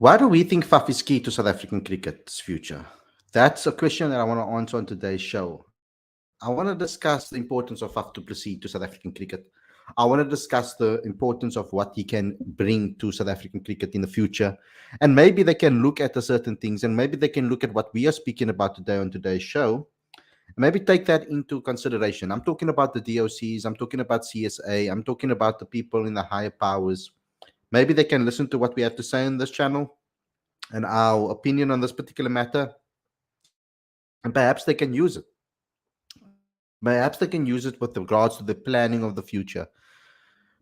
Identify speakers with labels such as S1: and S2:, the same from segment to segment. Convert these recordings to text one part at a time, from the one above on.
S1: Why do we think Faf is key to South African cricket's future? That's a question that I want to answer on today's show. I want to discuss the importance of Faf du Plessis to South African cricket. I want to discuss the importance of what he can bring to South African cricket in the future. And maybe they can look at the certain things and maybe they can look at what we are speaking about today on today's show. And maybe take that into consideration. I'm talking about the DOCs, I'm talking about CSA, I'm talking about the people in the higher powers. Maybe they can listen to what we have to say on this channel and our opinion on this particular matter, and perhaps they can use it. Perhaps they can use it with regards to the planning of the future.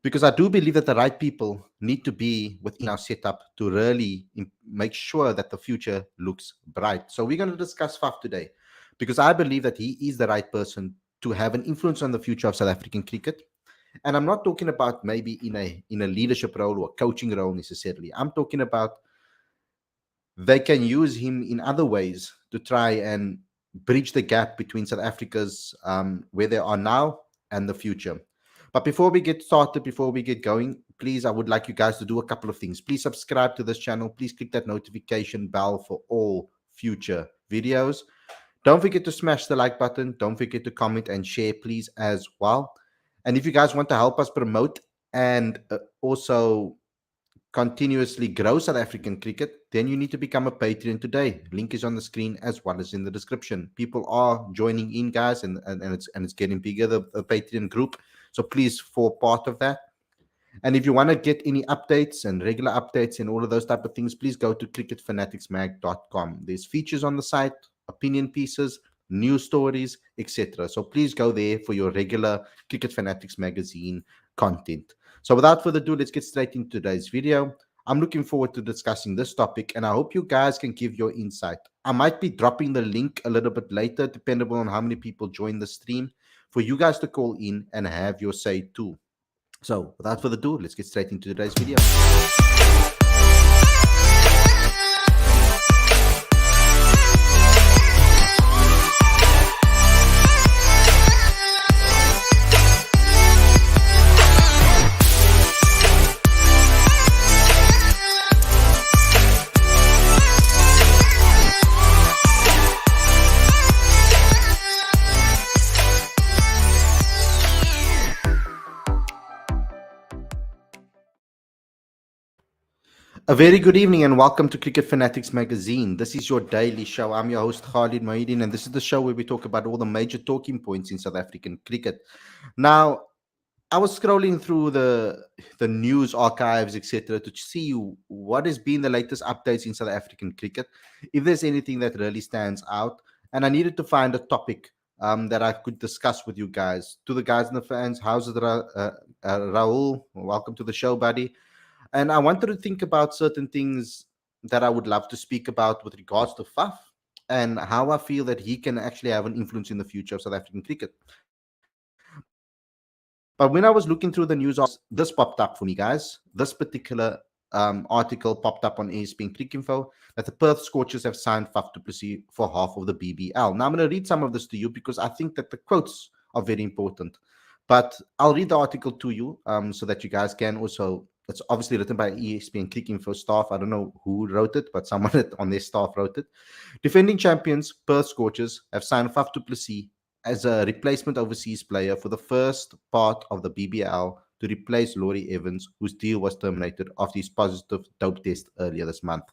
S1: Because I do believe that the right people need to be within our setup to really make sure that the future looks bright. So we're going to discuss Faf today because I believe that he is the right person to have an influence on the future of South African cricket. And I'm not talking about maybe in a leadership role or coaching role necessarily. I'm talking about they can use him in other ways to try and bridge the gap between South Africa's where they are now and the future. But before we get started, before we get going, please, I would like you guys to do a couple of things. Please subscribe to this channel. Please click that notification bell for all future videos. Don't forget to smash the like button. Don't forget to comment and share, please, as well. And if you guys want to help us promote and also continuously grow South African cricket, then you need to become a Patreon today. Link is on the screen as well as in the description. People are joining in, guys, and it's getting bigger, the Patreon group. So please form part of that. And if you want to get any updates and regular updates and all of those type of things, please go to cricketfanaticsmag.com. There's features on the site, opinion pieces, news stories, etc. So please go there for your regular Cricket Fanatics magazine content. So without further ado, let's get straight into today's video. I'm looking forward to discussing this topic, and I hope you guys can give your insight. I might be dropping the link a little bit later, depending on how many people join the stream, for you guys to call in and have your say too. So without further ado, let's get straight into today's video. A very good evening and welcome to Cricket Fanatics Magazine. This is your daily show. I'm your host Khalid, and this is the show where we talk about all the major talking points in South African cricket. Now, I was scrolling through the news archives, etc., to see what has been the latest updates in South African cricket, if there's anything that really stands out. And I needed to find a topic that I could discuss with you guys. To the guys and the fans, how's it, Rahul? Welcome to the show, buddy. And I wanted to think about certain things that I would love to speak about with regards to Faf and how I feel that he can actually have an influence in the future of South African cricket. But when I was looking through the news articles, this popped up for me, guys. This particular article popped up on ESPN Crick Info that the Perth Scorchers have signed Faf du Plessis for half of the BBL. Now, I'm going to read some of this to you because I think that the quotes are very important. But I'll read the article to you so that you guys can also. It's obviously written by ESPN Crick Info staff. I don't know who wrote it, but someone on their staff wrote it. Defending champions Perth Scorchers have signed Faf du Plessis as a replacement overseas player for the first part of the BBL to replace Laurie Evans, whose deal was terminated after his positive dope test earlier this month.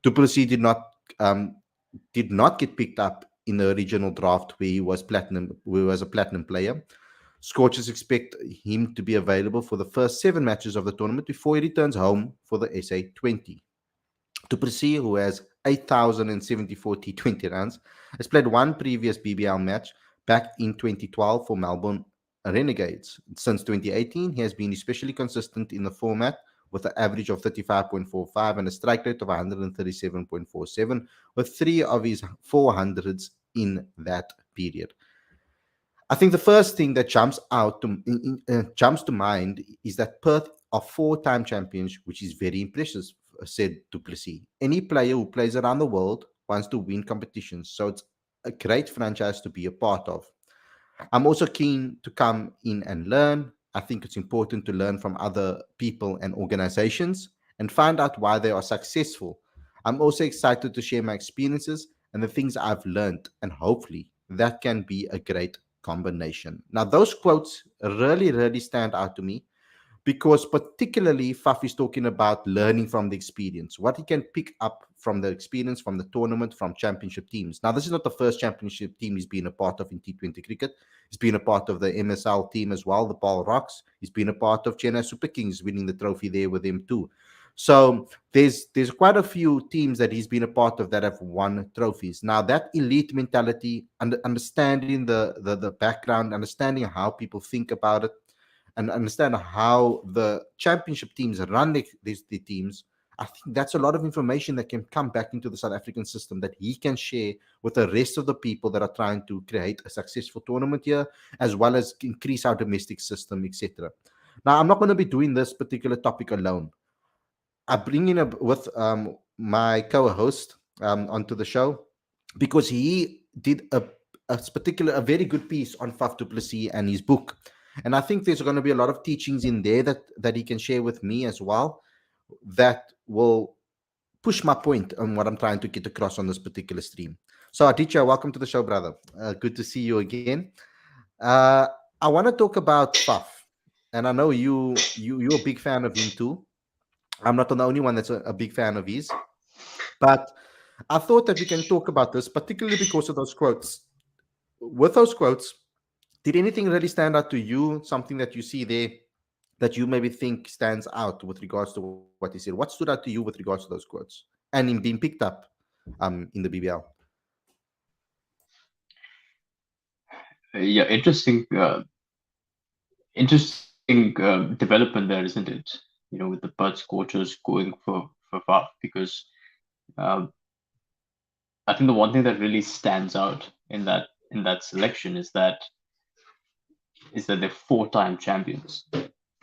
S1: Du Plessis did not get picked up in the original draft where he was a platinum player. Scorchers expect him to be available for the first 7 matches of the tournament before he returns home for the SA20. Du Plessis, who has 8,074 T20 runs, has played one previous BBL match back in 2012 for Melbourne Renegades. Since 2018, he has been especially consistent in the format with an average of 35.45 and a strike rate of 137.47, with 3 of his 400s in that period. I think the first thing that jumps to mind is that Perth are 4-time champions, which is very impressive, said Du Plessis. Any player who plays around the world wants to win competitions, so it's a great franchise to be a part of. I'm also keen to come in and learn. I think it's important to learn from other people and organizations, and find out why they are successful. I'm also excited to share my experiences and the things I've learned, and hopefully that can be a great combination. Now, those quotes really, really stand out to me because particularly Faf is talking about learning from the experience, what he can pick up from the experience, from the tournament, from championship teams. Now, this is not the first championship team he's been a part of in T20 cricket. He's been a part of the MSL team as well, the Paul Rocks. He's been a part of Chennai Super Kings, winning the trophy there with him too. So there's quite a few teams that he's been a part of that have won trophies. Now that elite mentality, understanding the background, understanding how people think about it, and understand how the championship teams run the teams, I think that's a lot of information that can come back into the South African system that he can share with the rest of the people that are trying to create a successful tournament here, as well as increase our domestic system, etc. Now, I'm not going to be doing this particular topic alone. I bring in with my co-host onto the show because he did a very good piece on Faf du Plessis and his book, and I think there's going to be a lot of teachings in there that he can share with me as well that will push my point on what I'm trying to get across on this particular stream. So Aditya, welcome to the show, brother. Good to see you again. Uh, I want to talk about Faf, and I know you're a big fan of him too. I'm not the only one that's a big fan of his, but I thought that we can talk about this, particularly because of those quotes. With those quotes, did anything really stand out to you? Something that you see there that you maybe think stands out with regards to what he said? What stood out to you with regards to those quotes and in being picked up in the BBL?
S2: Yeah, interesting development there, isn't it? You know, with the Buds coaches going for Faf, because um, I think the one thing that really stands out in that selection is that they're four-time champions,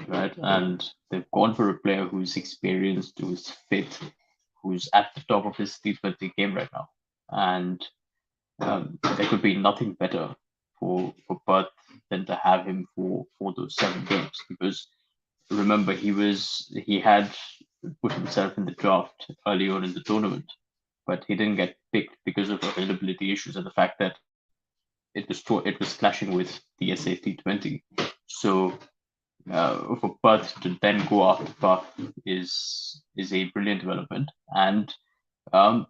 S2: right? And they've gone for a player who's experienced, who's fit, who's at the top of his T20 game right now, and there could be nothing better for Perth than to have him for those 7 games, because remember he had put himself in the draft early on in the tournament, but he didn't get picked because of availability issues and the fact that it was clashing with the SA T20. So for Perth to then go after Puff is a brilliant development, and um,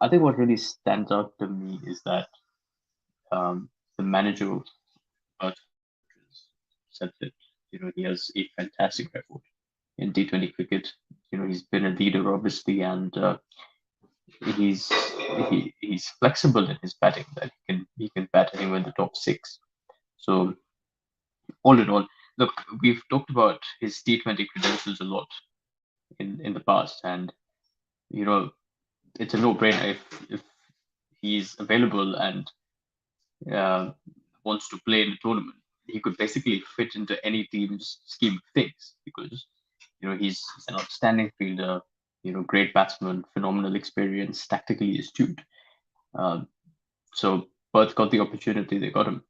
S2: I think what really stands out to me is that the manager of Perth said that he has a fantastic record in T20 cricket. He's been a leader obviously, and he's he's flexible in his batting. That he can bat anywhere in the top six. So all in all, look, we've talked about his T20 credentials a lot in the past, and you know it's a no-brainer if he's available and uh, wants to play in the tournament. He could basically fit into any team's scheme of things because he's an outstanding fielder, great batsman, phenomenal experience, tactically astute. Um, so Perth got the opportunity, they got him.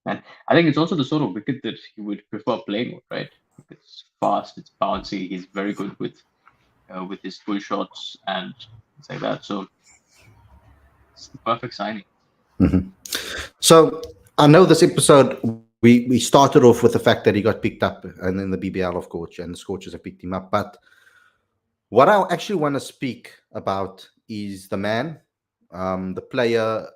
S2: And I think it's also the sort of wicket that he would prefer playing with, right? It's fast, it's bouncy. He's very good with his pull shots and things like that. So it's the perfect signing.
S1: Mhm. So I know this episode we started off with the fact that he got picked up and then the BBL of course and the Scorchers have picked him up. But what I actually want to speak about is the man, the player.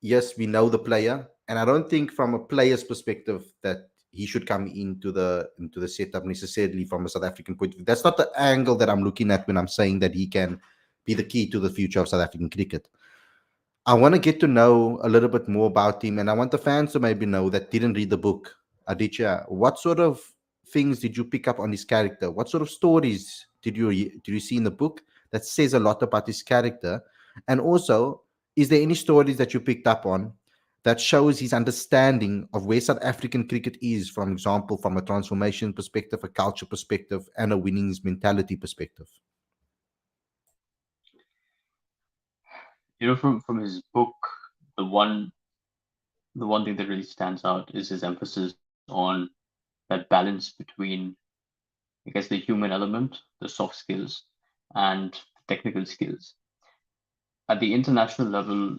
S1: Yes, we know the player, and I don't think from a player's perspective that he should come into the setup necessarily from a South African point of view. That's not the angle that I'm looking at when I'm saying that he can be the key to the future of South African cricket. I want to get to know a little bit more about him, and I want the fans to maybe know that didn't read the book. Aditya, what sort of things did you pick up on his character? What sort of stories did you see in the book that says a lot about his character? And also, is there any stories that you picked up on that shows his understanding of where South African cricket is, for example, from a transformation perspective, a culture perspective, and a winnings mentality perspective?
S2: From his book, the one the one thing that really stands out is his emphasis on that balance between I guess, the human element, the soft skills, and the technical skills. At the international level,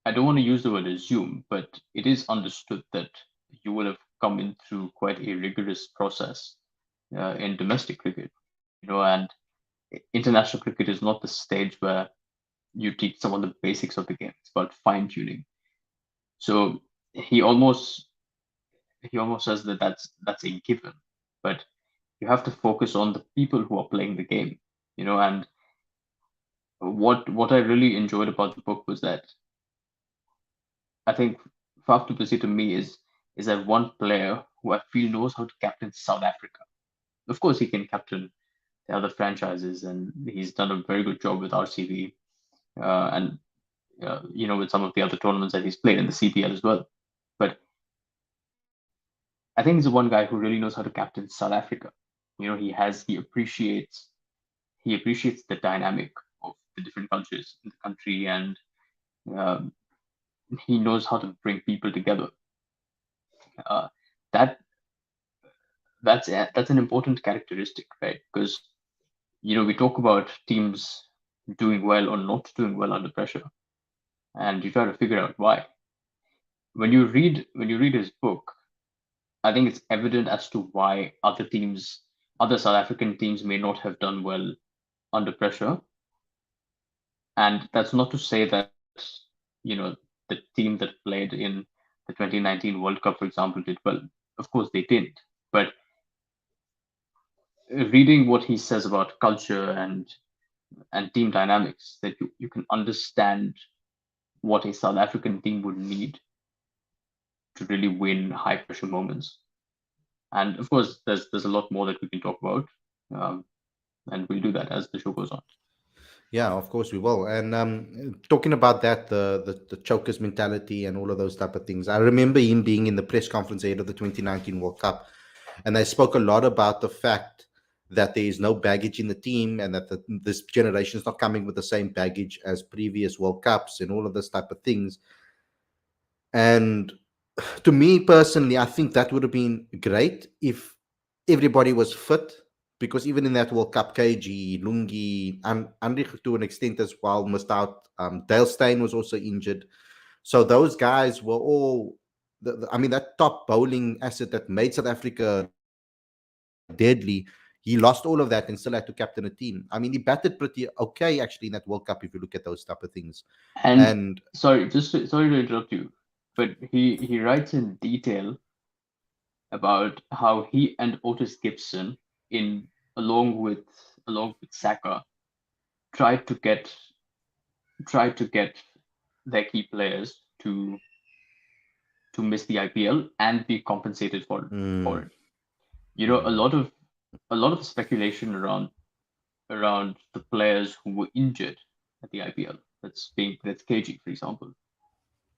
S2: I don't want to use the word assume, but it is understood that you will have come in through quite a rigorous process in domestic cricket, and international cricket is not the stage where you teach someone the basics of the game. It's about fine tuning. So he almost he almost says that that's a given, but you have to focus on the people who are playing the game, and what I really enjoyed about the book was that I think Faf du Plessis to me is that one player who I feel knows how to captain South Africa. Of course, he can captain the other franchises, and he's done a very good job with RCB, and with some of the other tournaments that he's played in the CPL as well. But I think he's the one guy who really knows how to captain South Africa. He appreciates the dynamic of the different cultures in the country, and um, he knows how to bring people together. Uh, that that's an important characteristic, right? Because we talk about teams doing well or not doing well under pressure, and you try to figure out why. When you read his book, I think it's evident as to why other South African teams may not have done well under pressure. And that's not to say that, the team that played in the 2019 World Cup, for example, did well. Of course, they didn't. But reading what he says about culture and team dynamics, that you can understand what a South African team would need to really win high pressure moments. And of course, there's a lot more that we can talk about, um, and we'll do that as the show goes on.
S1: Yeah, of course we will. And talking about that, the chokers mentality and all of those type of things. I remember him being in the press conference ahead of the 2019 World Cup, and they spoke a lot about the fact that there is no baggage in the team, and that this generation is not coming with the same baggage as previous World Cups and all of this type of things. And to me personally, I think that would have been great if everybody was fit, because even in that World Cup, KG, Lungi, and Andrich to an extent as well missed out. Dale Steyn was also injured. So those guys were all, I mean, that top bowling asset that made South Africa deadly. He lost all of that and still had to captain a team. I mean, he batted pretty okay actually in that World Cup if you look at those type of things.
S2: And
S1: And
S2: sorry to interrupt you, but he writes in detail about how he and Otis Gibson, in along with Saka, tried to get tried to get their key players to miss the IPL and be compensated for it. You know,
S1: mm,
S2: a lot of speculation around the players who were injured at the IPL. That's KG, for example.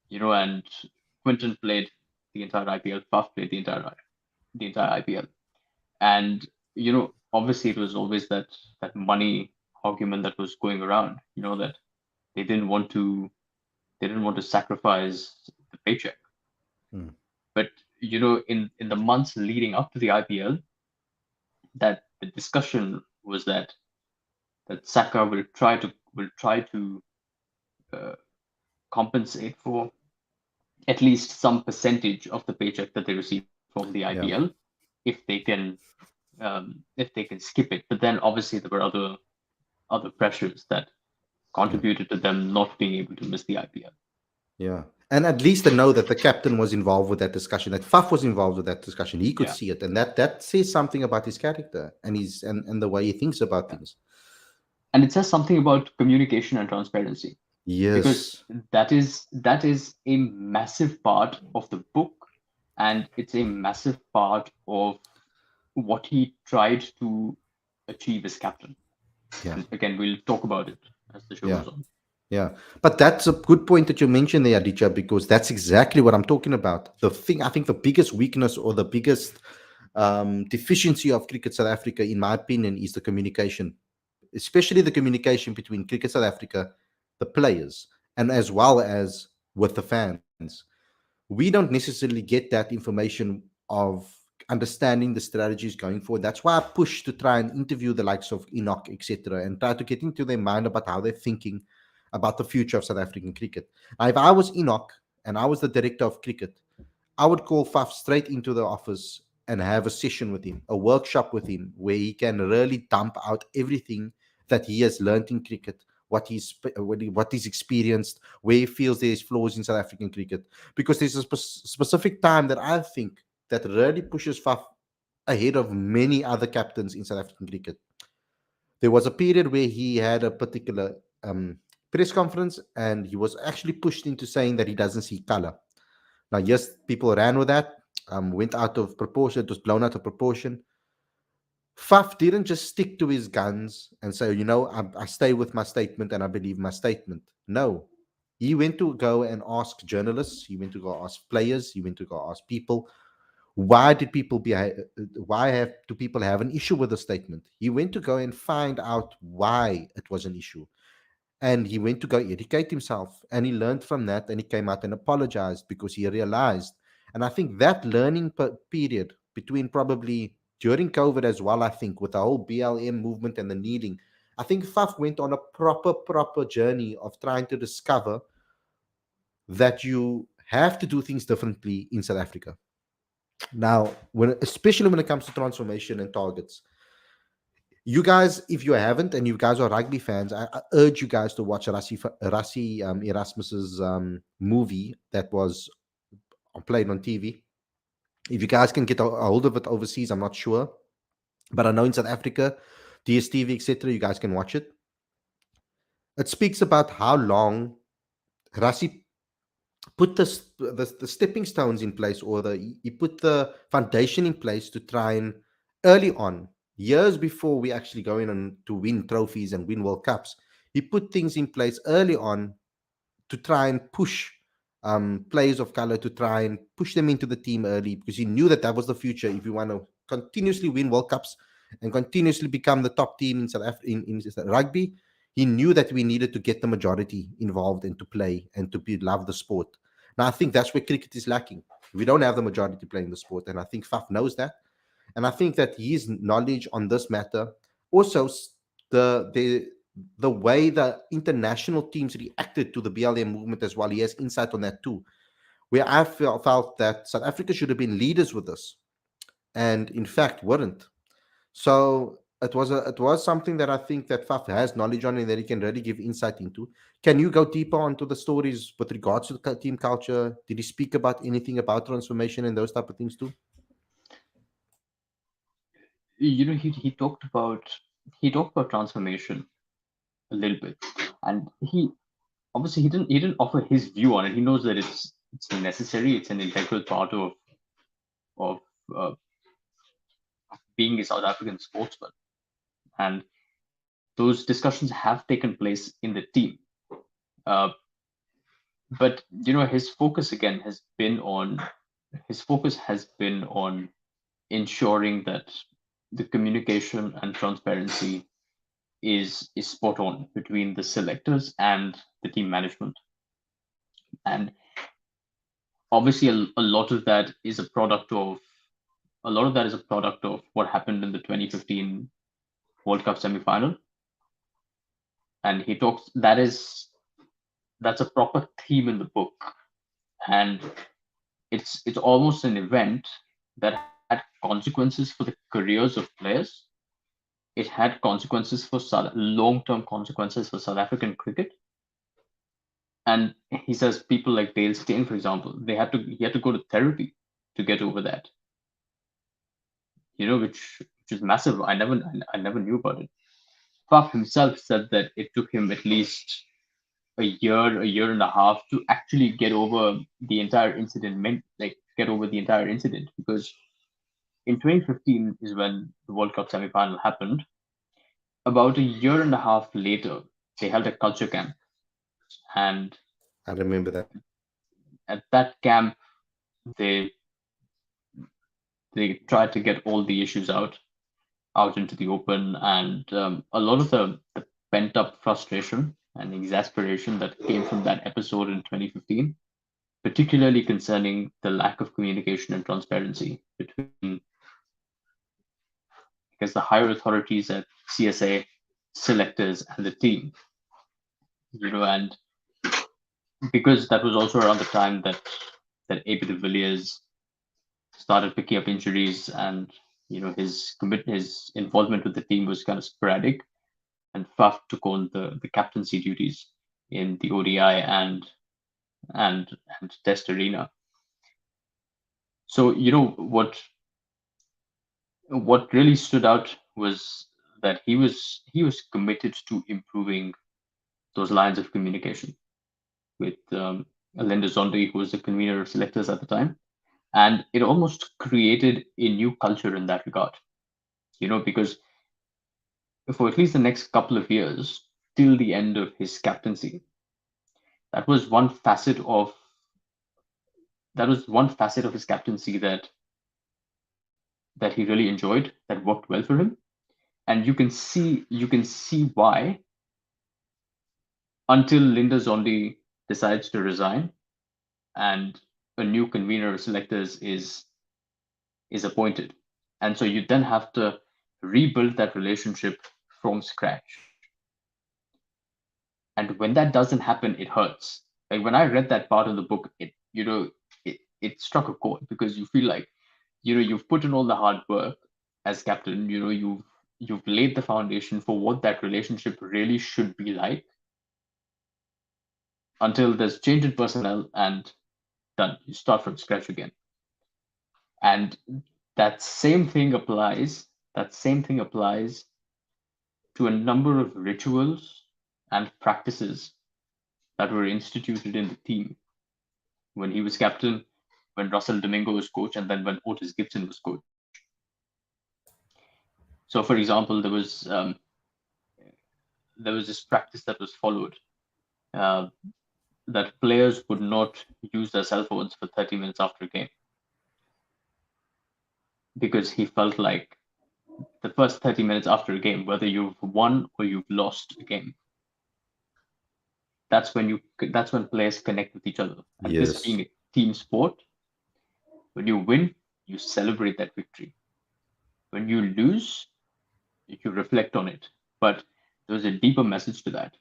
S2: And Quinton played the entire IPL. Faf played the entire IPL. And obviously it was always that money argument that was going around. That they didn't want to they didn't want to sacrifice the paycheck.
S1: mm,
S2: But in the months leading up to the IPL, that the discussion was that Saka will try to uh, compensate for at least some percentage of the paycheck that they receive from the
S1: yeah,
S2: IPL if they can skip it. But then obviously there were other pressures that
S1: yeah.
S2: contributed to them not being able to miss the IPL.
S1: Yeah. And at least to know that the captain was involved with that discussion, that Faf was involved with that discussion. He could
S2: Yeah,
S1: see it. And that says something about his character and and the way he thinks about
S2: yeah.
S1: things.
S2: And it says something about communication and transparency, because
S1: Yes.
S2: that is a massive part of the book, and it's a massive part of what he tried to achieve as captain.
S1: Yeah.
S2: And again, we'll talk about it as the show
S1: Yeah.
S2: goes on.
S1: Yeah. But that's a good point that you mentioned there, Aditya, because that's exactly what I'm talking about. The thing, I think the biggest weakness or the biggest deficiency of Cricket South Africa, in my opinion, is the communication, especially the communication between Cricket South Africa, the players, and as well as with the fans. We don't necessarily get that information of understanding the strategies going forward. That's why I push to try and interview the likes of Enoch, etc., and try to get into their mind about how they're thinking about the future of South African cricket. Now, if I was Enoch and I was the director of cricket, I would call Faf straight into the office and have a session with him, a workshop with him, where he can really dump out everything that he has learned in cricket, what he's experienced, where he feels there's flaws in South African cricket. Because there's a specific time that I think that really pushes Faf ahead of many other captains in South African cricket. There was a period where he had a particular press conference and he was actually pushed into saying that he doesn't see color. Now, yes, people ran with that, went out of proportion. It was blown out of proportion. Faf didn't just stick to his guns and say, I stay with my statement and I believe my statement. No, he went to go and ask journalists. He went to go ask players. He went to go ask people. Why did people do people have an issue with the statement? He went to go and find out why it was an issue, and he went to go educate himself, and he learned from that, and he came out and apologized because he realized. And I think that learning period between, probably during COVID as well, I think with the whole BLM movement and the kneeling, I think Faf went on a proper journey of trying to discover that you have to do things differently in South Africa. Now, especially when it comes to transformation and targets, you guys, if you haven't, and you guys are rugby fans, I urge you guys to watch Rassi Erasmus's movie that was played on TV. If you guys can get a hold of it overseas, I'm not sure, but I know in South Africa, DSTV, etc., you guys can watch it. It speaks about how long Rassi put the stepping stones in place, or he put the foundation in place to try and, early on, years before we actually go in and to win trophies and win World Cups, he put things in place early on to try and push players of color, to try and push them into the team early, because he knew that that was the future. If you want to continuously win World Cups and continuously become the top team in South Africa in rugby, he knew that we needed to get the majority involved and to play and to love the sport. Now, I think that's where cricket is lacking. We don't have the majority playing the sport, and I think Faf knows that. And I think that his knowledge on this matter, also the the the way the international teams reacted to the BLM movement as well, he has insight on that too. Where I felt that South Africa should have been leaders with this, and in fact weren't. So it was something that I think that Faf has knowledge on and that he can really give insight into. Can you go deeper onto the stories with regards to the team culture? Did he speak about anything about transformation and those type of things too?
S2: He talked about transformation a little bit, and he didn't offer his view on it. He knows that it's necessary, it's an integral part of uh, being a South African sportsman, and those discussions have taken place in the team. Uh, but his focus again has been on ensuring that the communication and transparency is spot on between the selectors and the team management. And obviously a lot of that is a product of what happened in the 2015 World Cup semi-final. And he talks that's a proper theme in the book. And it's almost an event that had consequences for the careers of players. It had consequences for long-term consequences for South African cricket. And he says people like Dale Steyn, for example, he had to go to therapy to get over that. Which is massive. I never knew about it. Faf himself said that it took him at least a year and a half to actually get over the entire incident. Because in 2015 is when the World Cup semi-final happened. About a year and a half later, they held a culture camp, and
S1: I remember that.
S2: at that camp, they tried to get all the issues out into the open, and a lot of the pent up frustration and exasperation that came from that episode in 2015, particularly concerning the lack of communication and transparency between because the higher authorities at CSA, selectors, and the team, and because that was also around the time that AB de Villiers started picking up injuries, and his involvement with the team was kind of sporadic, and Faf took on the captaincy duties in the ODI and Test arena. So what really stood out was that he was committed to improving those lines of communication with Linda Zondi, who was the convener of selectors at the time, and it almost created a new culture in that regard. Because for at least the next couple of years, till the end of his captaincy, that was one facet of his captaincy that he really enjoyed, that worked well for him. And you can see why, until Linda Zondi decides to resign and a new convener of selectors is appointed. And so you then have to rebuild that relationship from scratch. And when that doesn't happen, it hurts. Like when I read that part of the book, it struck a chord, because you feel like, you've put in all the hard work as captain, you've laid the foundation for what that relationship really should be like, until there's change in personnel, and done. You start from scratch again. And that same thing applies to a number of rituals and practices that were instituted in the team when he was captain, when Russell Domingo was coach, and then when Otis Gibson was coach. So, for example, there was this practice that was followed, that players would not use their cell phones for 30 minutes after a game, because he felt like the first 30 minutes after a game, whether you've won or you've lost a game, that's when players connect with each other. And this being a team sport, when you win, you celebrate that victory. When you lose, you reflect on it. But there's a deeper message to that.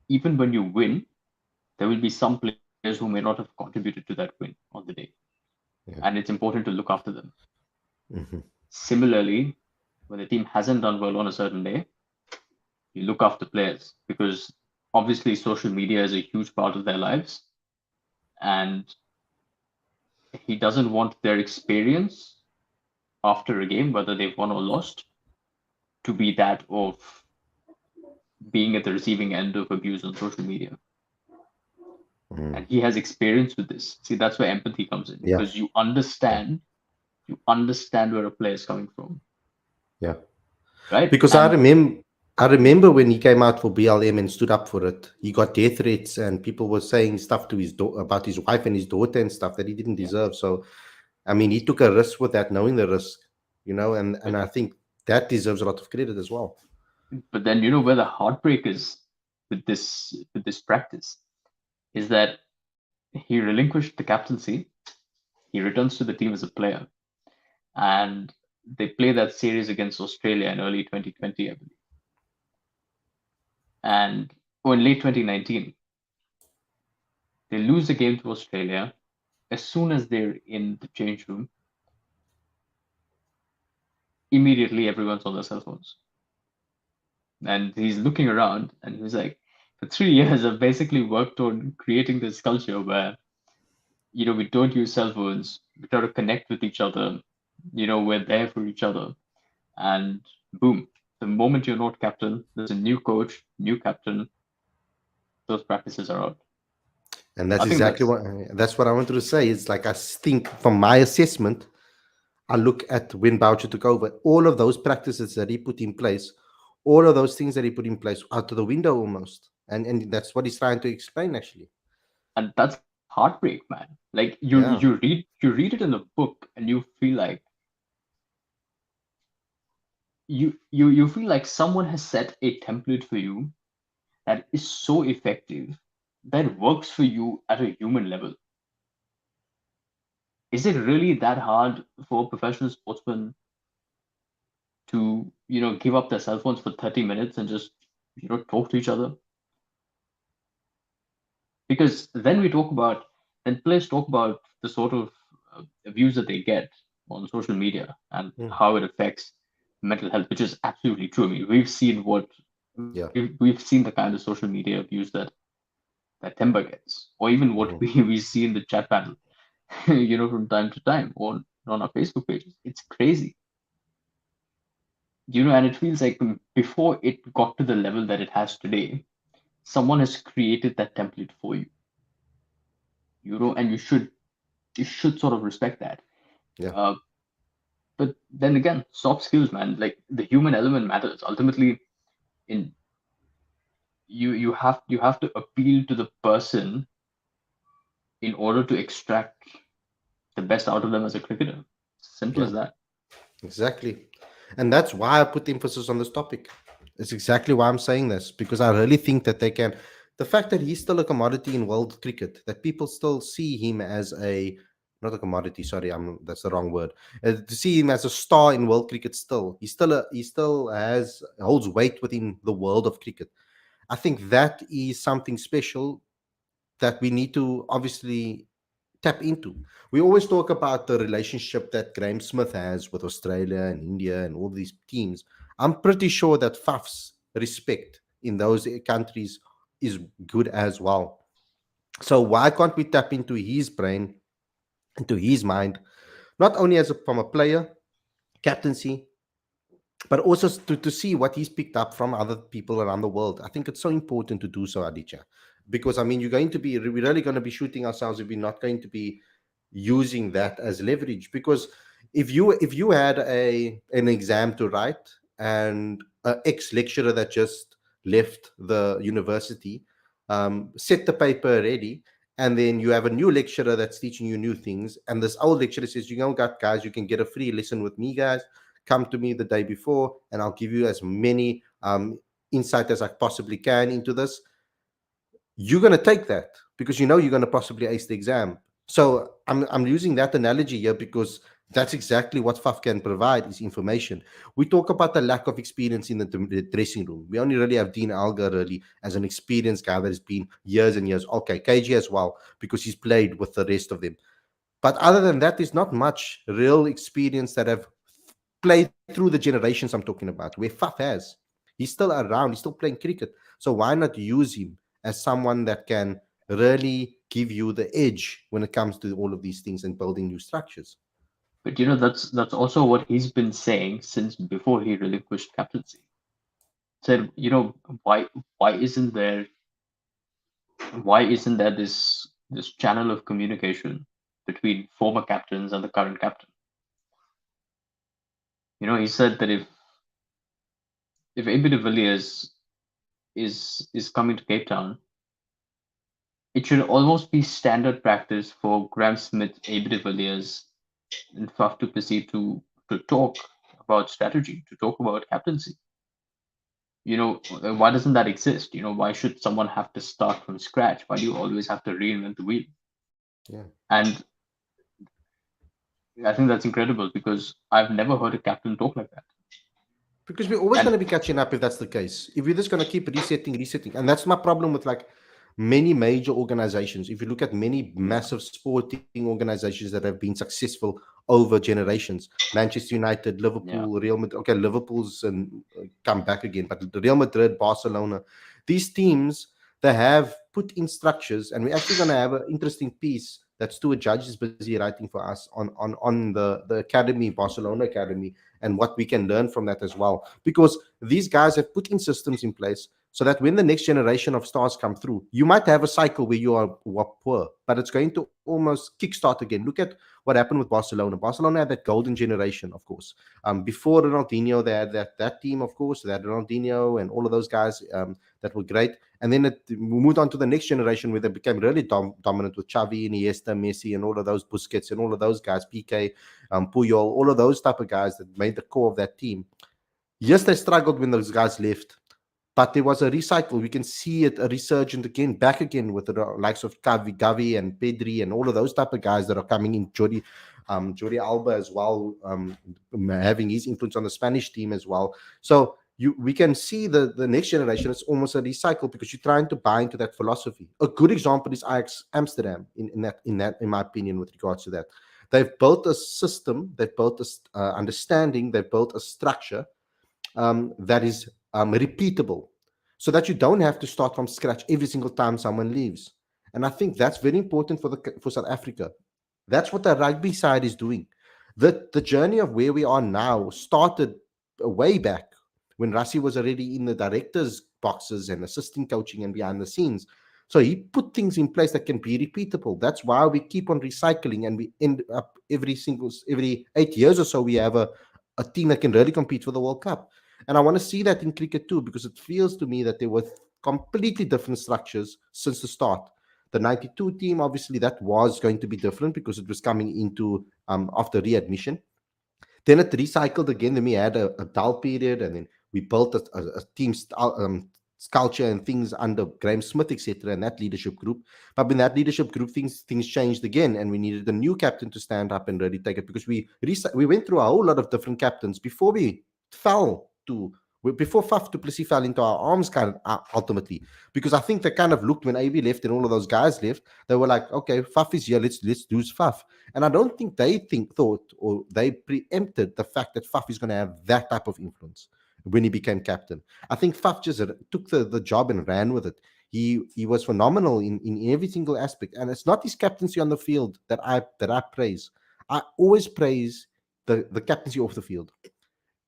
S2: Even when you win, there will be some players who may not have contributed to that win on the day.
S3: Yeah.
S2: And it's important to look after them.
S3: Mm-hmm.
S2: Similarly, when the team hasn't done well on a certain day, you look after players, because obviously social media is a huge part of their lives. And he doesn't want their experience after a game, whether they've won or lost, to be that of being at the receiving end of abuse on social media.
S3: Mm.
S2: And he has experience with this. See, that's where empathy comes in,
S3: Yeah.
S2: because you understand where a player is coming from.
S3: Yeah.
S2: Right?
S3: Because I remember when he came out for BLM and stood up for it, he got death threats and people were saying stuff to his about his wife and his daughter and stuff that he didn't deserve. So, I mean, he took a risk with that, knowing the risk, and I think that deserves a lot of credit as well.
S2: But then where the heartbreak is with this practice is that he relinquished the captaincy. He returns to the team as a player, and they play that series against Australia in early 2020, I believe. Or in late 2019, they lose the game to Australia. As soon as they're in the change room, immediately everyone's on their cell phones. And he's looking around and he was like, for 3 years, I've basically worked on creating this culture where, we don't use cell phones. We try to connect with each other. We're there for each other. And boom, the moment you're not captain, there's a new coach, new captain, those practices are out.
S3: And that's exactly what I wanted to say. It's like, I think from my assessment, I look at when Boucher took over, all of those practices that he put in place, all of those things that he put in place out of the window almost. And that's what he's trying to explain, actually.
S2: And that's heartbreak, man. Like you read it in the book and you feel like you feel like someone has set a template for you that is so effective, that works for you at a human level. Is it really that hard for a professional sportsman to give up their cell phones for 30 minutes and just talk to each other. Because then players talk about the sort of views that they get on social media and how it affects mental health, which is absolutely true. I mean, we've seen
S3: Yeah.
S2: we've seen the kind of social media abuse that Timber gets, or even what we see in the chat panel, from time to time on our Facebook pages. It's crazy, and it feels like before it got to the level that it has today, someone has created that template for you, and you should sort of respect that.
S3: Yeah.
S2: But then again, soft skills, man, like the human element matters. Ultimately, in you have to appeal to the person in order to extract the best out of them as a cricketer. Simple
S3: Yeah.
S2: as that.
S3: Exactly. And that's why I put emphasis on this topic. It's exactly why I'm saying this, because I really think that they can. The fact that he's still a commodity in world cricket, that people still see him as not a commodity, sorry, that's the wrong word. To see him as a star in world cricket still. He still holds weight within the world of cricket. I think that is something special that we need to obviously tap into. We always talk about the relationship that Graham Smith has with Australia and India and all these teams. I'm pretty sure that Faf's respect in those countries is good as well. So why can't we tap into his brain, into his mind, not only from a player, captaincy, but also to see what he's picked up from other people around the world. I think it's so important to do so, Aditya, because I mean, we're really going to be shooting ourselves if we're not going to be using that as leverage. Because if you had an exam to write and an ex lecturer that just left the university set the paper ready, and then you have a new lecturer that's teaching you new things, and this old lecturer says, got guys, you can get a free lesson with me, guys. Come to me the day before and I'll give you as many insight as I possibly can into this. You're going to take that because you're going to possibly ace the exam. So I'm using that analogy here because that's exactly what FAF can provide is information. We talk about the lack of experience in the dressing room. We only really have Dean Algar really as an experienced guy that has been years and years. Okay, KG as well, because he's played with the rest of them. But other than that, there's not much real experience that have played through the generations I'm talking about, where Faf has. He's still around, he's still playing cricket. So why not use him as someone that can really give you the edge when it comes to all of these things and building new structures?
S2: But that's also what he's been saying since before he relinquished captaincy. Said, why isn't there this channel of communication between former captains and the current captain? He said that if AB de Villiers is coming to Cape Town, it should almost be standard practice for Graham Smith, AB de Villiers, and Faf du Plessis to talk about strategy, to talk about captaincy. Why doesn't that exist? Why should someone have to start from scratch? Why do you always have to reinvent the wheel?
S3: Yeah.
S2: And I think that's incredible because I've never heard a captain talk like that.
S3: Because we're always going to be catching up if that's the case. If we're just going to keep resetting. And that's my problem with like many major organizations. If you look at many massive sporting organizations that have been successful over generations, Manchester United, Liverpool, Real Madrid. Okay, Liverpool's and come back again, but Real Madrid, Barcelona, these teams, they have put in structures, and we're actually going to have an interesting piece that Stuart Judge is busy writing for us on the academy, Barcelona Academy, and what we can learn from that as well. Because these guys have put in systems in place so that when the next generation of stars come through, you might have a cycle where you are poor, but it's going to almost kickstart again. Look at what happened with Barcelona. Barcelona had that golden generation, of course. Before Ronaldinho, they had that team, of course. They had Ronaldinho and all of those guys that were great. And then we moved on to the next generation where they became really dominant with Xavi, Iniesta, Messi, and all of those Busquets and all of those guys, PK, Puyol, all of those type of guys that made the core of that team. Yes, they struggled when those guys left. But there was a recycle. We can see it a resurgent again, back again with the likes of Gavi and Pedri and all of those type of guys that are coming in. Jordi Alba as well, having his influence on the Spanish team as well. So we can see the next generation. It's almost a recycle because you're trying to buy into that philosophy. A good example is Ajax Amsterdam in my opinion, with regards to that. They've built a system, they've built a understanding, they've built a structure that is repeatable, so that you don't have to start from scratch every single time someone leaves. And I think that's very important for South Africa. That's what the rugby side is doing. The journey of where we are now started way back when Rassi was already in the director's boxes and assisting coaching and behind the scenes. So he put things in place that can be repeatable. That's why we keep on recycling, and we end up every 8 years or so we have a team that can really compete for the World Cup. And I want to see that in cricket too, because it feels to me that there were completely different structures since the start. The 92 team, obviously, that was going to be different because it was coming into after readmission. Then it recycled again. Then we had a dull period, and then we built a team culture and things under Graham Smith, etc., and that leadership group. But in that leadership group, things changed again, and we needed a new captain to stand up and really take it, because we went through a whole lot of different captains before we fell to before Faf du Plessis fell into our arms, kind of ultimately, because I think they kind of looked when AB left and all of those guys left. They were like, okay, Faf is here, let's do Faf. And I don't think they thought or they preempted the fact that Faf is going to have that type of influence when he became captain. I think Faf just took the job and ran with it. He was phenomenal in every single aspect, and it's not his captaincy on the field that I praise. I always praise the captaincy off the field.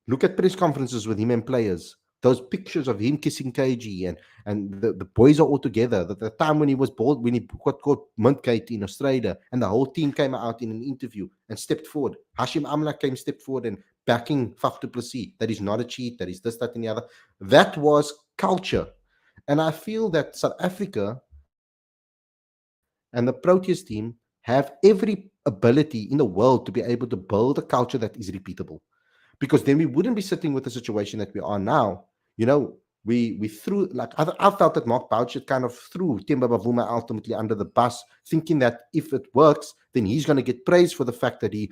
S3: Look at press conferences with him and players. Those pictures of him kissing KG and the boys are all together. The time when he was bald, when he got caught Muntgate in Australia, and the whole team came out in an interview and stepped forward. Hashim Amla stepped forward and backing Faf du Plessis, that he's not a cheat, that he's this, that, and the other. That was culture. And I feel that South Africa and the Proteas team have every ability in the world to be able to build a culture that is repeatable, because then we wouldn't be sitting with the situation that we are now. We threw, like, I felt that Mark Boucher kind of threw Themba Bavuma ultimately under the bus, thinking that if it works, then he's going to get praise for the fact that he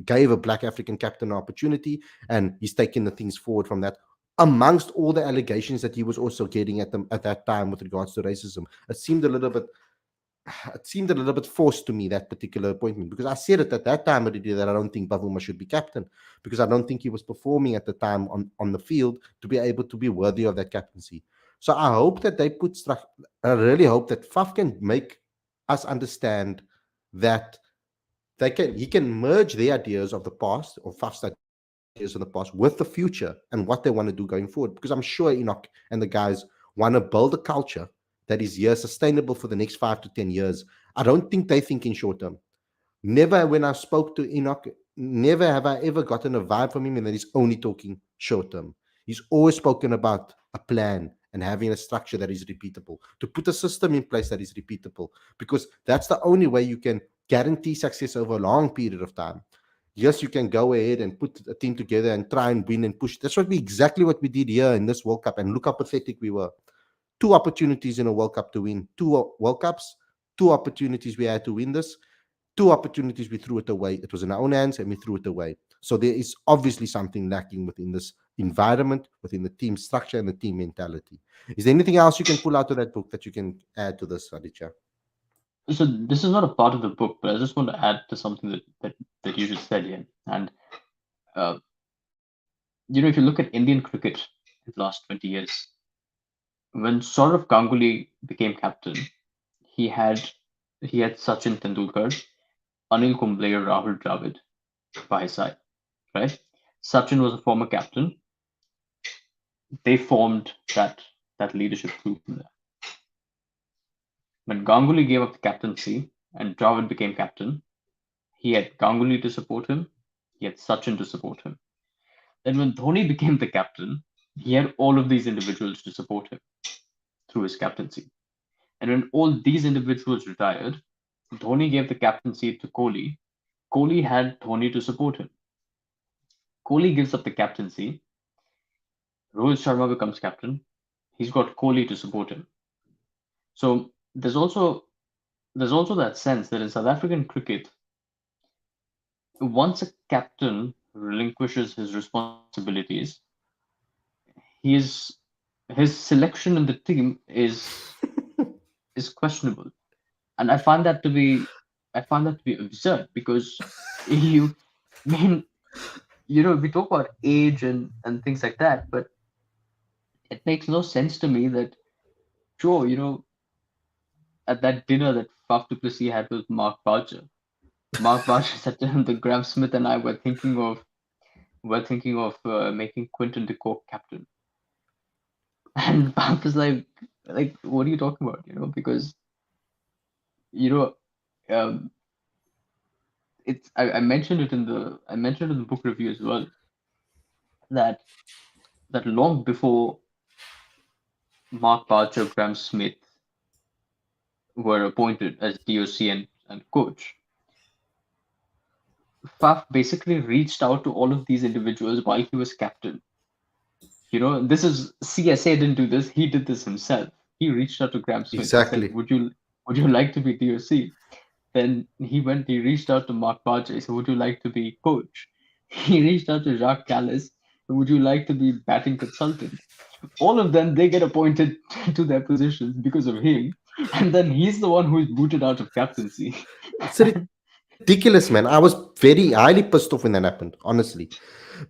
S3: gave a Black African captain an opportunity, and he's taken the things forward from that. Amongst all the allegations that he was also getting at that time with regards to racism, it seemed a little bit forced to me, that particular appointment, because I said it at that time already that I don't think Bavuma should be captain, because I don't think he was performing at the time on the field to be able to be worthy of that captaincy. So I hope that they put structure. I really hope that Faf can make us understand that he can merge the ideas of the past, or Faf's ideas of the past, with the future and what they want to do going forward, because I'm sure Enoch and the guys want to build a culture that is here sustainable for the next 5 to 10 years. I don't think they think in short term. Never, when I spoke to Enoch, never have I ever gotten a vibe from him and that he's only talking short term. He's always spoken about a plan and having a structure that is repeatable, to put a system in place that is repeatable, because that's the only way you can guarantee success over a long period of time. Yes, you can go ahead and put a team together and try and win and push. That's exactly what we did here in this World Cup, and look how pathetic we were. 2 opportunities in a World Cup to win. 2 World Cups, 2 opportunities we had to win this. 2 opportunities we threw it away. It was in our own hands and we threw it away. So there is obviously something lacking within this environment, within the team structure and the team mentality. Is there anything else you can pull out of that book that you can add to this, Aditya?
S2: So this is not a part of the book, but I just want to add to something that you just said here. And if you look at Indian cricket in the last 20 years, when Saurav Ganguly became captain, he had Sachin Tendulkar, Anil Kumble, Rahul Dravid by his side, right? Sachin was a former captain. They formed that leadership group in there. When Ganguly gave up the captaincy and Dravid became captain, he had Ganguly to support him, he had Sachin to support him. Then when Dhoni became the captain, he had all of these individuals to support him through his captaincy. And when all these individuals retired, Dhoni gave the captaincy to Kohli. Kohli had Dhoni to support him. Kohli gives up the captaincy. Rohit Sharma becomes captain. He's got Kohli to support him. So there's also that sense that in South African cricket, once a captain relinquishes his responsibilities, his his selection in the team is questionable, and I find that to be absurd because you mean we talk about age and things like that, but it makes no sense to me that sure at that dinner that Faf du Plessis had with Mark Boucher said to him that Graham Smith and I were thinking of making Quinton de Kock captain. And Pap was like, what are you talking about? Because you know, um, it's I mentioned it in the book review as well that long before Mark Boucher, Graham Smith were appointed as DOC and coach, Faf basically reached out to all of these individuals while he was captain. This is CSA didn't do this; he did this himself. He reached out to Graham Smith and said,
S3: Exactly.
S2: "Would you like to be DOC?" Then he reached out to Mark Barger. He said, "Would you like to be coach?" He reached out to Jacques Callis. "Would you like to be batting consultant?" All of them, they get appointed to their positions because of him. And then he's the one who is booted out of captaincy.
S3: It's ridiculous, man. I was very highly pissed off when that happened, honestly,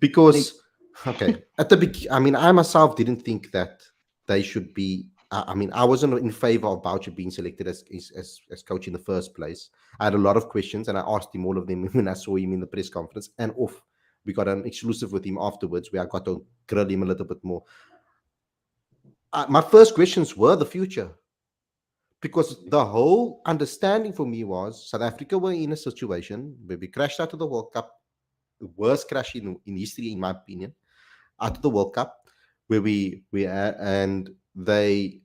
S3: because okay, at the I mean, I myself didn't think that they should be. I mean, I wasn't in favor of Boucher being selected as coach in the first place. I had a lot of questions, and I asked him all of them when I saw him in the press conference. And off, we got an exclusive with him afterwards, where I got to grill him a little bit more. My first questions were the future, because the whole understanding for me was South Africa were in a situation where we crashed out of the World Cup, the worst crash in history, in my opinion, out of the World Cup, where and the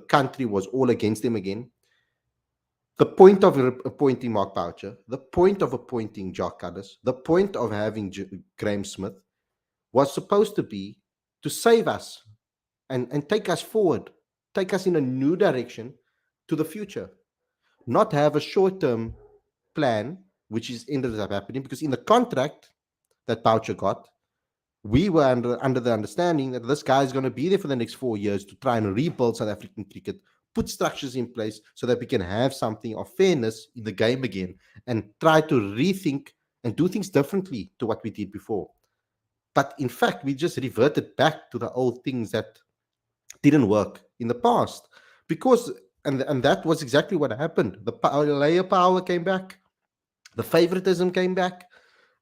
S3: country was all against them again. The point of appointing Mark Boucher, the point of appointing Jock Callis, the point of having Graham Smith was supposed to be to save us and take us forward, take us in a new direction to the future, not have a short-term plan, which is ended up happening because in the contract that Boucher got, we were under the understanding that this guy is going to be there for the next 4 years to try and rebuild South African cricket, put structures in place so that we can have something of fairness in the game again and try to rethink and do things differently to what we did before. But in fact, we just reverted back to the old things that didn't work in the past because and that was exactly what happened. The layer power came back, the favoritism came back,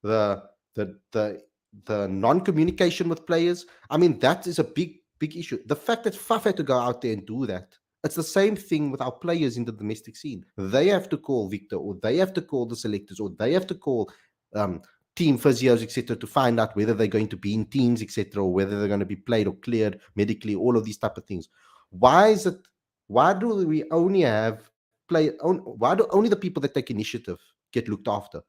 S3: the the the the non-communication with players. I mean, that is a big issue. The fact that Faf had to go out there and do that, it's the same thing with our players in the domestic scene. They have to call Victor, or they have to call the selectors, or they have to call team physios, etc., to find out whether they're going to be in teams, etc., or whether they're going to be played or cleared medically, all of these type of things. Why do we only have why do only the people that take initiative get looked after?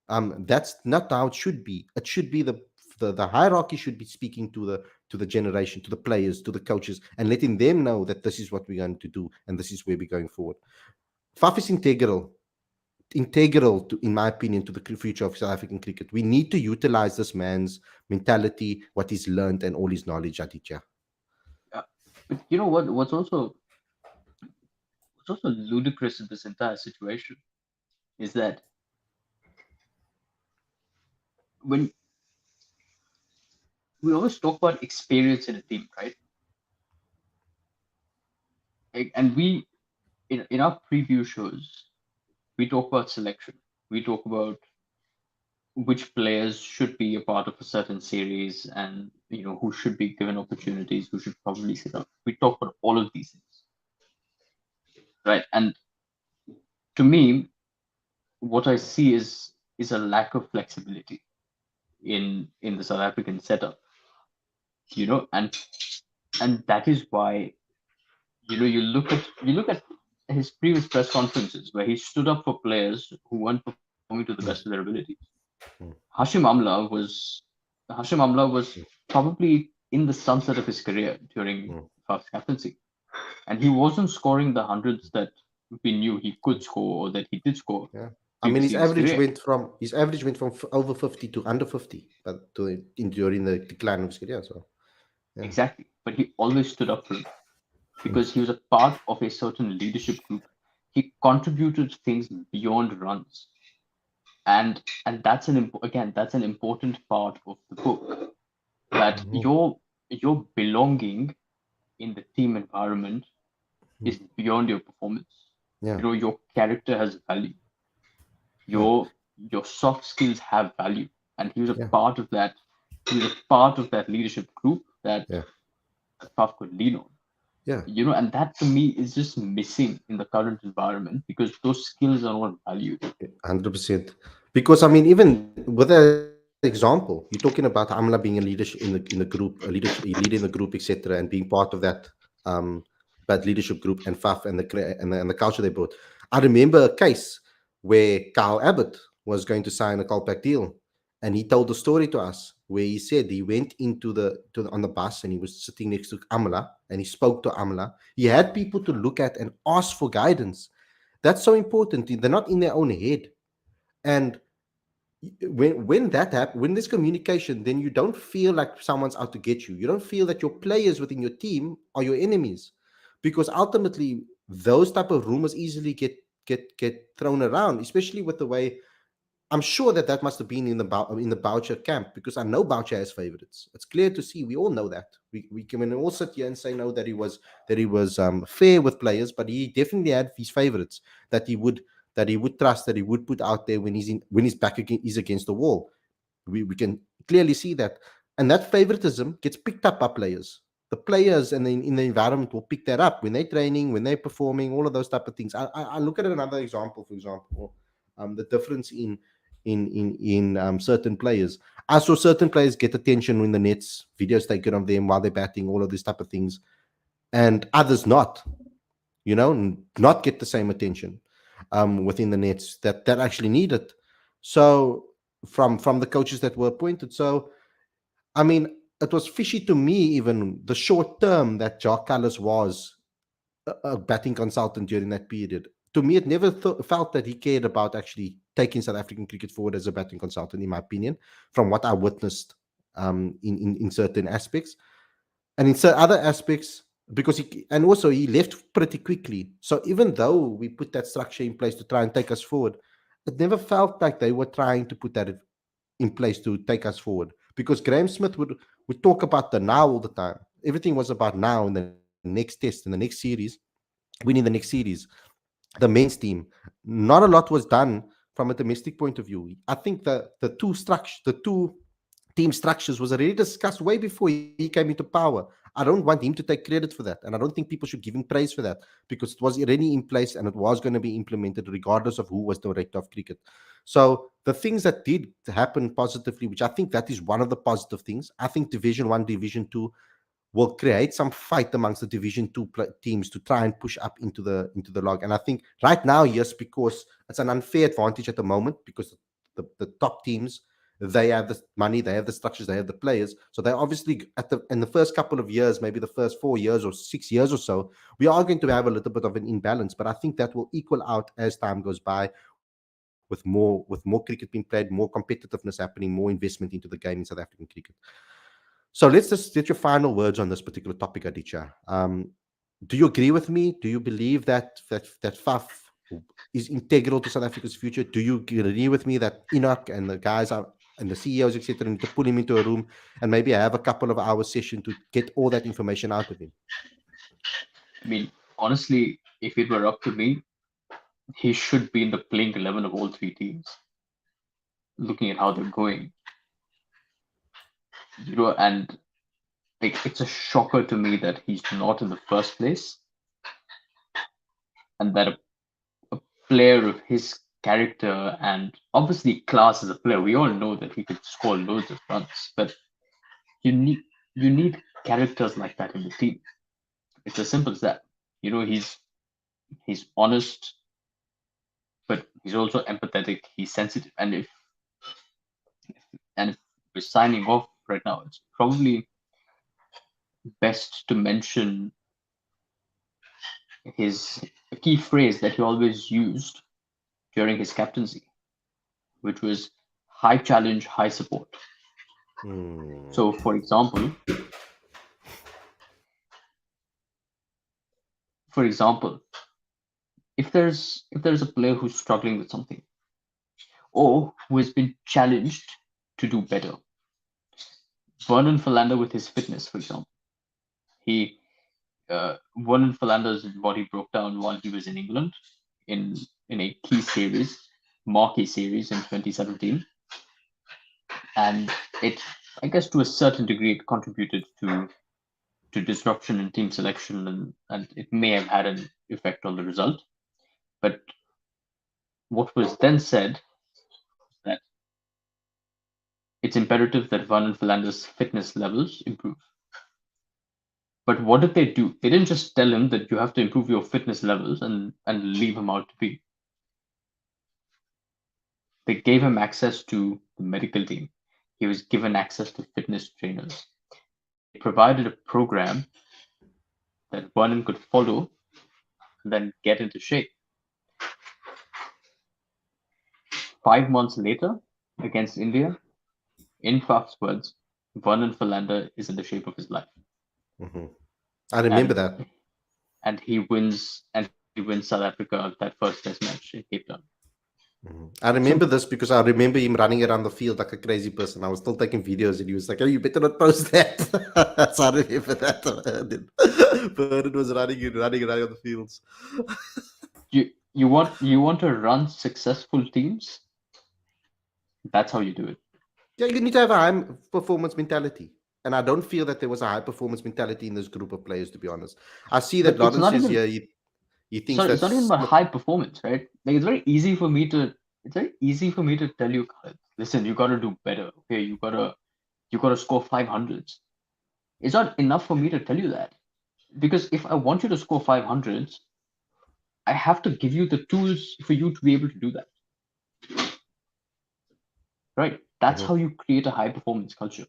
S3: That's not how it should be. It should be the hierarchy should be speaking to the generation, to the players, to the coaches, and letting them know that this is what we're going to do and this is where we're going forward. Faf is integral to, in my opinion, to the future of South African cricket. We need to utilize this man's mentality, what he's learned, and all his knowledge, Aditya.
S2: But you know what's also ludicrous in this entire situation is that when we always talk about experience in a team, right? And we in our preview shows, we talk about selection. We talk about which players should be a part of a certain series and who should be given opportunities, who should probably sit out. We talk about all of these things, right? And to me, what I see is a lack of flexibility in the South African setup, and that is why you look at his previous press conferences where he stood up for players who weren't performing to the best of their abilities. Hashim Amla was probably in the sunset of his career during Faf's captaincy, and he wasn't scoring the hundreds that we knew he could score or that he did score.
S3: Yeah. I mean, his
S2: previously in
S3: average
S2: career.
S3: went from over 50 to under 50, but during the decline of his career. So yeah.
S2: Exactly, but he always stood up for him because he was a part of a certain leadership group. He contributed things beyond runs, and that's again that's an important part of the book, that
S3: Mhm.
S2: your belonging in the team environment is beyond your performance.
S3: Yeah.
S2: Your character has value.
S3: Yeah.
S2: Your soft skills have value, and he was a
S3: Yeah.
S2: part of that. He was a part of that leadership group that
S3: Yeah.
S2: Faf could lean on.
S3: Yeah.
S2: And that to me is just missing in the current environment because those skills are not valued.
S3: 100%. Because I mean, even with that example, you're talking about Amla being a leader in the group, a leader in the group, etc., and being part of that um bad leadership group, and Faf and the culture they brought. I remember a case where Carl Abbott was going to sign a callback deal, and he told the story to us where he said he went into on the bus and he was sitting next to Amla and he spoke to Amla. He had people to look at and ask for guidance. That's so important. They're not in their own head. And when that happens, when there's communication, then you don't feel like someone's out to get you. You don't feel that your players within your team are your enemies, because ultimately those type of rumors easily get thrown around, especially with the way. I'm sure that must have been in the Boucher camp, because I know Boucher has favorites. It's clear to see. We all know that. We can all sit here and say no, that he was fair with players, but he definitely had his favorites that he would trust, that he would put out there when his back is against the wall. We can clearly see that, and that favoritism gets picked up by players. The players and in the environment will pick that up when they're training, when they're performing, all of those type of things. I look at another example, for example, the difference in certain players. I saw certain players get attention when the nets videos taken of them while they're batting, all of these type of things, and others not. Not get the same attention within the nets that actually need it. So from the coaches that were appointed. So I mean, it was fishy to me, even the short term that Jock Callis was a batting consultant during that period. To me, it never felt that he cared about actually taking South African cricket forward as a batting consultant, in my opinion, from what I witnessed in certain aspects. And in other aspects, because he left pretty quickly. So even though we put that structure in place to try and take us forward, it never felt like they were trying to put that in place to take us forward. Because Graham Smith would talk about the now all the time. Everything was about now in the next test, in the next series, winning the next series, the men's team. Not a lot was done from a domestic point of view. I think the two team structures was already discussed way before he came into power. I don't want him to take credit for that, and I don't think people should give him praise for that, because it was already in place and it was going to be implemented regardless of who was the director of cricket. So the things that did happen positively, which I think that is one of the positive things, I think Division 1, Division 2 will create some fight amongst the Division 2 teams to try and push up into the log. And I think right now, yes, because it's an unfair advantage at the moment, because the top teams, they have the money, they have the structures, they have the players. So they obviously in the first couple of years, maybe the first 4 years or 6 years or so, we are going to have a little bit of an imbalance. But I think that will equal out as time goes by, with more cricket being played, more competitiveness happening, more investment into the game in South African cricket. So let's just get your final words on this particular topic, Aditya. Do you agree with me? Do you believe that Faf is integral to South Africa's future? Do you agree with me that Enoch and the guys and the CEOs, etc., need to pull him into a room and maybe have a couple of hours session to get all that information out of him?
S2: I mean, honestly, if it were up to me, he should be in the playing 11 of all three teams. Looking at how they're going, and like it's a shocker to me that he's not in the first place, and that a player of his character and obviously class as a player, we all know that he could score loads of runs, but you need characters like that in the team. It's as simple as that. He's honest, but he's also empathetic. He's sensitive, and if we're signing off right now, it's probably best to mention his a key phrase that he always used during his captaincy, which was high challenge, high support. So, for example, if there's a player who's struggling with something or who has been challenged to do better, Vernon Philander with his fitness, for example, he Vernon Philander's body broke down while he was in England in a marquee series in 2017, and it, I guess, to a certain degree, it contributed to disruption in team selection, and it may have had an effect on the result. But what was then said that it's imperative that Vernon Philander's fitness levels improve. But what did they do? They didn't just tell him that you have to improve your fitness levels and leave him out to be. They gave him access to the medical team. He was given access to fitness trainers. They provided a program that Vernon could follow and then get into shape. 5 months later, against India, in Faf's words, Vernon Philander is in the shape of his life.
S3: I remember that.
S2: And he wins South Africa that first test match in Cape Town.
S3: I remember this because I remember him running around the field like a crazy person. I was still taking videos and he was like, "Oh, you better not post that." So I remember that. But it was running on the fields.
S2: You want to run successful teams? That's how you do it.
S3: Yeah, you need to have a high performance mentality. And I don't feel that there was a high performance mentality in this group of players, to be honest. I see that Lawrence is here. He thinks
S2: it's not even about high performance, right? Like it's very easy for me to tell you, listen, you gotta do better. Okay, you gotta score 500s. It's not enough for me to tell you that. Because if I want you to score 500s, I have to give you the tools for you to be able to do that. Right? That's how you create a high performance culture.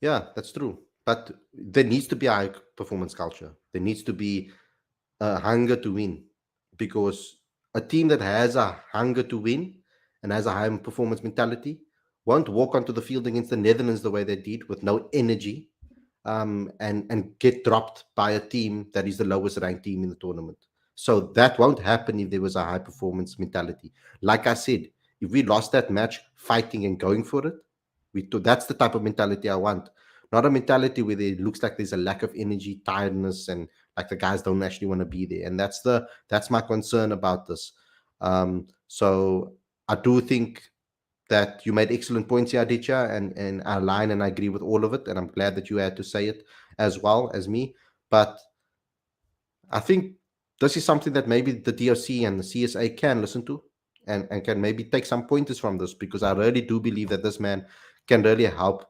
S3: Yeah, that's true. But there needs to be a high performance culture. There needs to be a hunger to win, because a team that has a hunger to win and has a high performance mentality won't walk onto the field against the Netherlands the way they did with no energy, and get dropped by a team that is the lowest ranked team in the tournament. So that won't happen if there was a high performance mentality. Like I said, if we lost that match fighting and going for it, that's the type of mentality I want. Not a mentality where it looks like there's a lack of energy, tiredness, and like the guys don't actually want to be there. And that's my concern about this. So I do think that you made excellent points here, Aditya, and I align and I agree with all of it. And I'm glad that you had to say it as well as me. But I think this is something that maybe the DOC and the CSA can listen to, and can maybe take some pointers from this, because I really do believe that this man can really help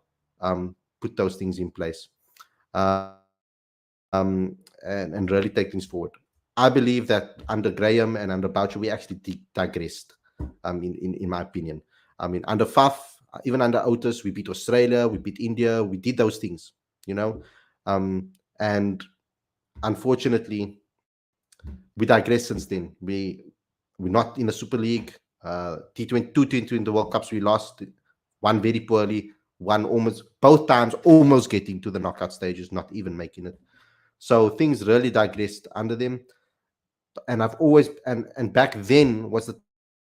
S3: put those things in place, and really take things forward. I believe that under Graham and under Boucher, we actually digressed, in my opinion. I mean, under Faf, even under Otis, we beat Australia, we beat India, we did those things, and unfortunately, we digressed since then. We're not in the Super League. T20 in the World Cups, we lost one very poorly, one both times almost getting to the knockout stages, not even making it. So things really digressed under them. And I've always and back then was the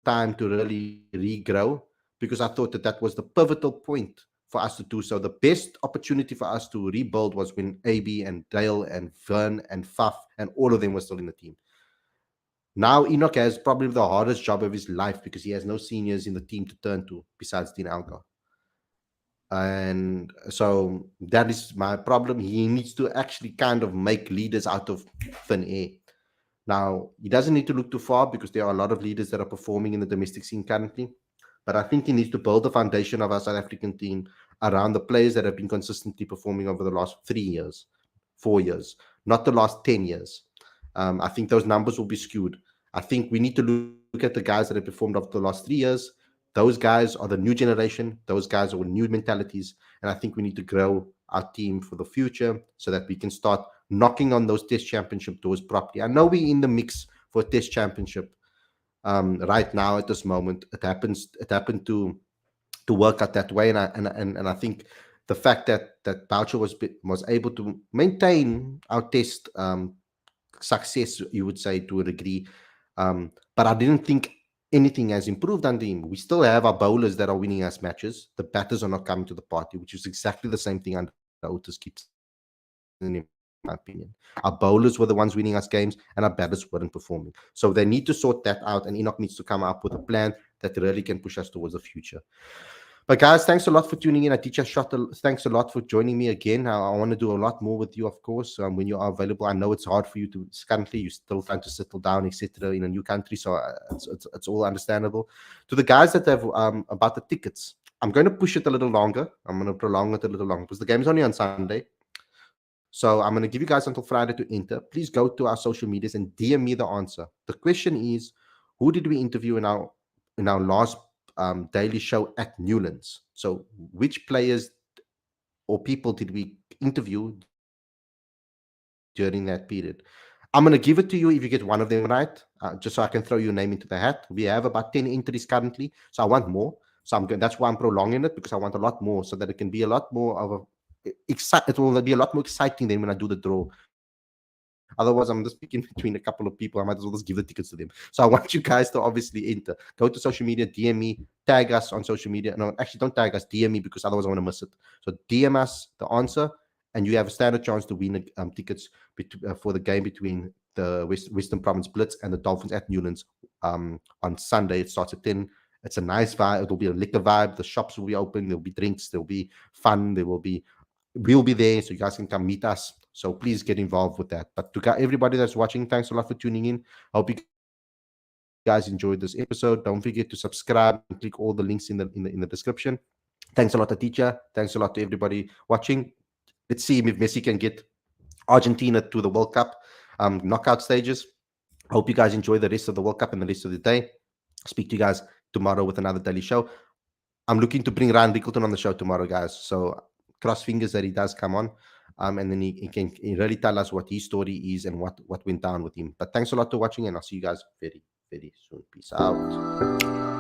S3: time to really regrow, because I thought that was the pivotal point for us to do so. The best opportunity for us to rebuild was when AB and Dale and Vern and Faf and all of them were still in the team. Now Enoch has probably the hardest job of his life, because he has no seniors in the team to turn to besides Dean Algar. And so that is my problem. He needs to actually kind of make leaders out of thin air. Now, he doesn't need to look too far, because there are a lot of leaders that are performing in the domestic scene currently. But I think he needs to build the foundation of our South African team around the players that have been consistently performing over the last 3 years, 4 years, not the last 10 years. I think those numbers will be skewed. I think we need to look at the guys that have performed over the last 3 years. Those guys are the new generation. Those guys are with new mentalities. And I think we need to grow our team for the future so that we can start knocking on those Test Championship doors properly. I know we're in the mix for a Test Championship right now at this moment. It happened to work out that way, and I think the fact that Boucher was able to maintain our Test success, you would say, to a degree. But I didn't think anything has improved under him. We still have our bowlers that are winning us matches. The batters are not coming to the party, which is exactly the same thing under Otis keeps, in my opinion. Our bowlers were the ones winning us games, and our batters weren't performing. So they need to sort that out, and Enoch needs to come up with a plan that really can push us towards the future. But guys, thanks a lot for tuning in. Teacher thanks a lot for joining me again. I want to do a lot more with you, of course, when you are available. I know it's hard for you to currently. You're still trying to settle down, etc., in a new country, so it's all understandable. To the guys that have about the tickets, I'm going to push it a little longer. I'm going to prolong it a little longer because the game's only on Sunday. So I'm going to give you guys until Friday to enter. Please go to our social medias and DM me the answer. The question is, who did we interview in our last daily show at Newlands? So which players or people did we interview during that period? I'm going to give it to you if you get one of them right, just so I can throw your name into the hat. We have about 10 entries currently, so I want more. So that's why I'm prolonging it, because I want a lot more, so that it can be a lot more of it will be a lot more exciting than when I do the draw. Otherwise, I'm just picking between a couple of people. I might as well just give the tickets to them. So I want you guys to obviously enter. Go to social media, DM me, tag us on social media. No, actually, don't tag us, DM me, because otherwise I want to miss it. So DM us the answer, and you have a standard chance to win tickets for the game between the Western Province Blitz and the Dolphins at Newlands on Sunday. It starts at 10. It's a nice vibe. It'll be a liquor vibe. The shops will be open. There'll be drinks. There'll be fun. We'll be there, so you guys can come meet us. So please get involved with that. But to everybody that's watching, thanks a lot for tuning in. I hope you guys enjoyed this episode. Don't forget to subscribe and click all the links in the description. Thanks a lot to teacher. Thanks a lot to everybody watching. Let's see if Messi can get Argentina to the World Cup knockout stages. I hope you guys enjoy the rest of the World Cup and the rest of the day. Speak to you guys tomorrow with another daily show. I'm looking to bring Ryan Rickleton on the show tomorrow, guys. So cross fingers that he does come on. And then he can really tell us what his story is and what went down with him. But thanks a lot for watching, and I'll see you guys very, very soon. Peace out.